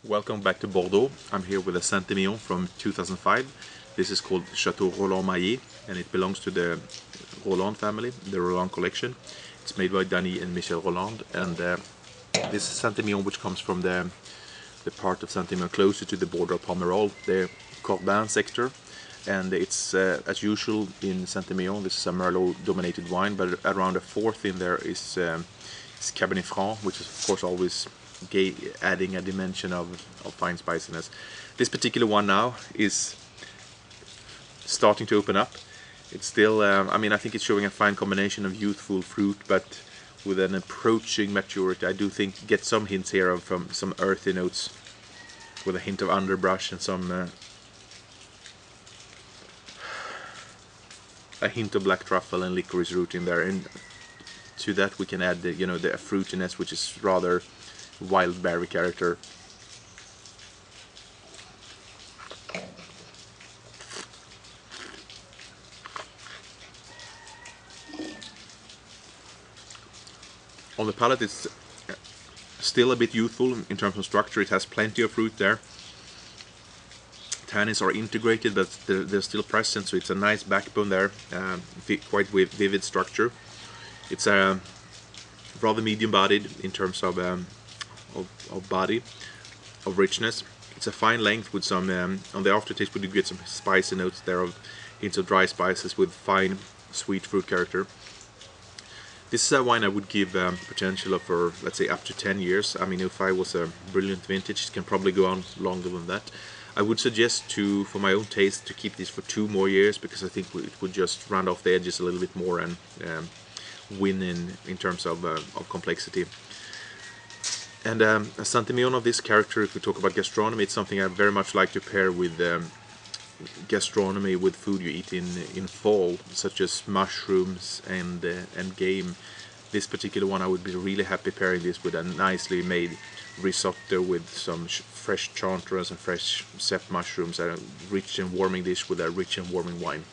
Welcome back to Bordeaux. I'm here with a Saint-Emilion from 2005. This is called Château Rolland Maillet and it belongs to the Rolland family, the Rolland collection. It's made by Danny and Michel Rolland, and this is Saint-Emilion which comes from the part of Saint-Emilion closer to the border of Pomerol, the Corbin sector. And it's as usual in Saint-Emilion, this is a Merlot dominated wine, but around a fourth in there is Cabernet Franc, which is of course always adding a dimension of fine spiciness. This particular one now is starting to open up. It's still, I think it's showing a fine combination of youthful fruit, but with an approaching maturity. I do think get some hints here from some earthy notes, with a hint of underbrush and some a hint of black truffle and licorice root in there. And to that we can add the fruitiness, which is rather wild berry character. On the palate it's still a bit youthful in terms of structure. It has plenty of fruit there. Tannins are integrated, but they're still present, so it's a nice backbone there, quite vivid structure. It's rather medium bodied in terms of body, of richness. It's a fine length with some, on the aftertaste we do get some spicy notes there, of hints of dry spices with fine sweet fruit character. This is a wine I would give potential for, let's say, up to 10 years. I mean, if I was a brilliant vintage, it can probably go on longer than that. I would suggest for my own taste, to keep this for 2 more years, because I think it would just round off the edges a little bit more and win in terms of complexity. And a Saint-Emilion of this character, if we talk about gastronomy, it's something I very much like to pair with gastronomy, with food you eat in fall, such as mushrooms and game. This particular one, I would be really happy pairing this with a nicely made risotto with some fresh chanterelles and fresh cep mushrooms, a rich and warming dish with a rich and warming wine.